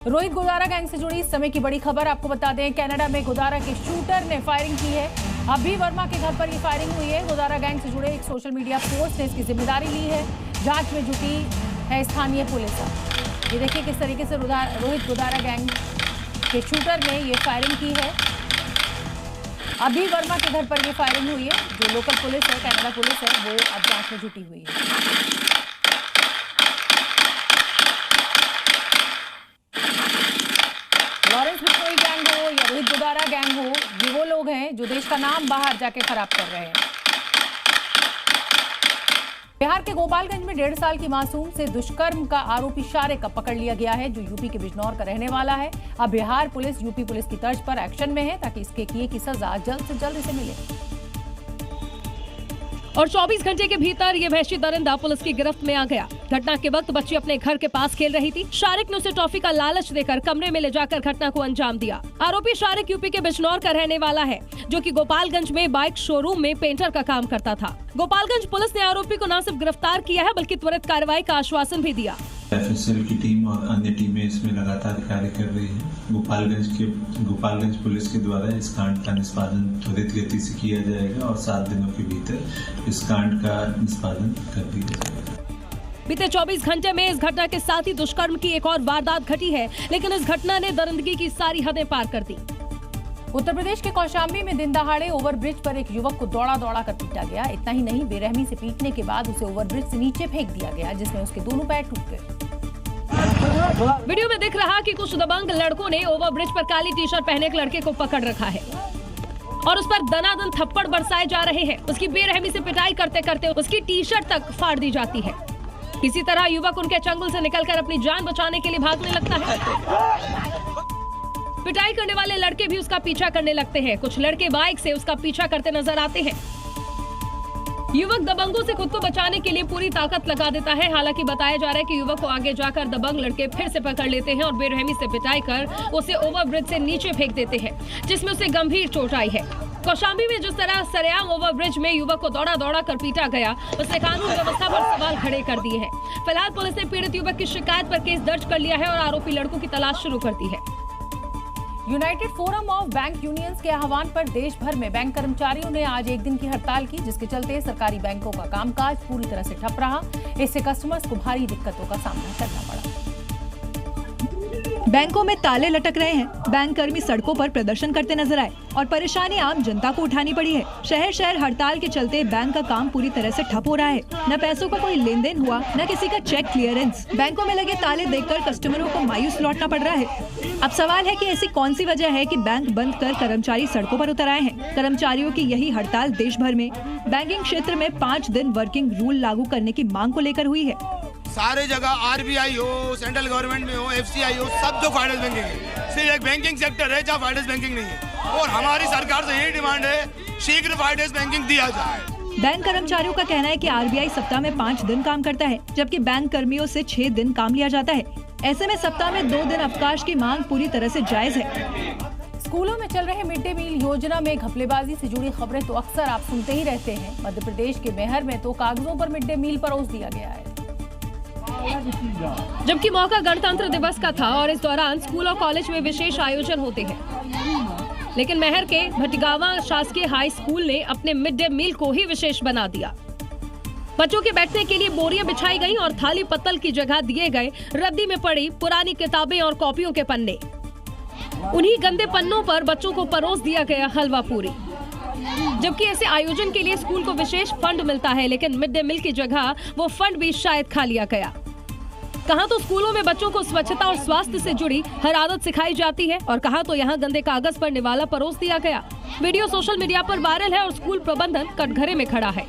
Rohit Godara gang से जुड़ी इस समय की बड़ी खबर आपको बता दें, कनाडा में गोदारा के शूटर ने फायरिंग की है। अभी वर्मा के घर पर ये फायरिंग हुई है। गोदारा गैंग से जुड़े एक सोशल मीडिया पोस्ट ने इसकी जिम्मेदारी ली है। जांच में जुटी है स्थानीय पुलिस। ये देखिए किस तरीके से रोहित गोदारा गैंग के शूटर ने ये फायरिंग की है। अभी वर्मा के घर पर ये फायरिंग हुई है। जो लोकल पुलिस है, कनाडा पुलिस है, वो अब जांच में जुटी हुई है। लॉरेंस बिश्नोई गैंग हो या रोहित गोदारा गैंग हो, ये वो लोग हैं जो देश का नाम बाहर जाके खराब कर रहे हैं। बिहार के गोपालगंज में 1.5 साल की मासूम से दुष्कर्म का आरोपी शारिक अब पकड़ लिया गया है, जो यूपी के बिजनौर का रहने वाला है। अब बिहार पुलिस यूपी पुलिस की तर्ज पर एक्शन में है ताकि इसके किए की सजा जल्द से जल्द इसे मिले। और 24 घंटे के भीतर ये वहशी दरिंदा पुलिस की गिरफ्त में आ गया। घटना के वक्त बच्ची अपने घर के पास खेल रही थी। शारिक ने उसे टॉफी का लालच देकर कमरे में ले जाकर घटना को अंजाम दिया। आरोपी शारिक यूपी के बिजनौर का रहने वाला है, जो कि गोपालगंज में बाइक शोरूम में पेंटर का काम करता था। गोपालगंज पुलिस ने आरोपी को न सिर्फ गिरफ्तार किया है, बल्कि त्वरित कार्रवाई का आश्वासन भी दिया। एफएसएल की टीम और अन्य टीमें इसमें लगातार कार्य कर रही है। गोपालगंज पुलिस के द्वारा इस कांड का निष्पादन त्वरित गति से किया जाएगा और 7 दिनों के भीतर इस कांड का निष्पादन कर दिया जाएगा। बीते 24 घंटे में इस घटना के साथ ही दुष्कर्म की एक और वारदात घटी है, लेकिन इस घटना ने दरिंदगी की सारी हदें पार कर दी। उत्तर प्रदेश के कौशाम्बी में दिन दहाड़े ओवरब्रिज पर एक युवक को दौड़ा कर पीटा गया। इतना ही नहीं, बेरहमी से पीटने के बाद उसे ओवरब्रिज से नीचे फेंक दिया गया, जिसमें उसके दोनों पैर टूट गए। वीडियो में दिख रहा कि कुछ दबंग लड़कों ने ओवरब्रिज पर काली टी शर्ट पहने एक लड़के को पकड़ रखा है और उस पर दनादन थप्पड़ बरसाए जा रहे हैं। उसकी बेरहमी से पिटाई करते करते उसकी टी शर्ट तक फाड़ दी जाती है। किसी तरह युवक उनके चंगुल से निकलकर अपनी जान बचाने के लिए भागने लगता है। पिटाई करने वाले लड़के भी उसका पीछा करने लगते हैं। कुछ लड़के बाइक से उसका पीछा करते नजर आते हैं। युवक दबंगों से खुद को बचाने के लिए पूरी ताकत लगा देता है। हालांकि बताया जा रहा है कि युवक को आगे जाकर दबंग लड़के फिर से पकड़ लेते हैं और बेरहमी से पिटाई कर उसे ओवरब्रिज से नीचे फेंक देते हैं, जिसमें उसे गंभीर चोट आई है। कौशाम्बी में जिस तरह सरेआम ओवरब्रिज में युवक को दौड़ा कर पीटा गया, उसने कानून व्यवस्था पर सवाल खड़े कर दिए हैं। फिलहाल पुलिस ने पीड़ित युवक की शिकायत पर केस दर्ज कर लिया है और आरोपी लड़कों की तलाश शुरू कर दी है। United forum of bank unions के आह्वान पर देश भर में बैंक कर्मचारियों ने आज एक दिन की हड़ताल की, जिसके चलते सरकारी बैंकों का कामकाज पूरी तरह से ठप रहा। इससे कस्टमर्स को भारी दिक्कतों का सामना करना पड़ा। बैंकों में ताले लटक रहे हैं। बैंक कर्मी सड़कों पर प्रदर्शन करते नजर आए और परेशानी आम जनता को उठानी पड़ी है। शहर शहर हड़ताल के चलते बैंक का काम पूरी तरह से ठप हो रहा है। न पैसों का कोई लेन देन हुआ, न किसी का चेक क्लियरेंस। बैंकों में लगे ताले देखकर कस्टमरों को मायूस लौटना पड़ रहा है। अब सवाल है कि ऐसी कौन सी वजह है कि बैंक बंद कर कर्मचारी सड़कों पर उतर आए हैं। कर्मचारियों की यही हड़ताल देश भर में बैंकिंग क्षेत्र में 5 दिन वर्किंग रूल लागू करने की मांग को लेकर हुई है। सारे जगह आरबीआई हो, सेंट्रल गवर्नमेंट में हो, एफसीआई हो, सब जो फाइनेंस बैंकिंग है, सिर्फ एक बैंकिंग सेक्टर है जहाँ फाइनेंस बैंकिंग नहीं है। और हमारी सरकार से यही डिमांड है, शीघ्र फाइनेंस बैंकिंग दिया जाए। बैंक कर्मचारियों का कहना है कि आरबीआई सप्ताह में 5 दिन काम करता है, जबकि बैंक कर्मियों से 6 दिन काम लिया जाता है। ऐसे में सप्ताह में 2 दिन अवकाश की मांग पूरी तरह से जायज है। स्कूलों में चल रहे मिड डे मील योजना में घपलेबाजी से जुड़ी खबरें तो अक्सर आप सुनते ही रहते हैं। मध्य प्रदेश के मैहर में तो कागजों पर मिड डे मील परोस दिया गया है। जबकि मौका गणतंत्र दिवस का था और इस दौरान स्कूल और कॉलेज में विशेष आयोजन होते हैं, लेकिन मैहर के भटगावा शासकीय हाई स्कूल ने अपने मिड डे मील को ही विशेष बना दिया। बच्चों के बैठने के लिए बोरियां बिछाई गईं और थाली पत्तल की जगह दिए गए रद्दी में पड़ी पुरानी किताबें और कॉपियों के पन्ने। उन्हीं गंदे पन्नों पर बच्चों को परोस दिया गया हलवा पूरी। जबकि ऐसे आयोजन के लिए स्कूल को विशेष फंड मिलता है, लेकिन मिड डे मील की जगह वो फंड भी शायद खा लिया गया। कहाँ तो स्कूलों में बच्चों को स्वच्छता और स्वास्थ्य से जुड़ी हर आदत सिखाई जाती है और कहाँ तो यहाँ गंदे कागज पर निवाला परोस दिया गया। वीडियो सोशल मीडिया पर वायरल है और स्कूल प्रबंधन कटघरे में खड़ा है।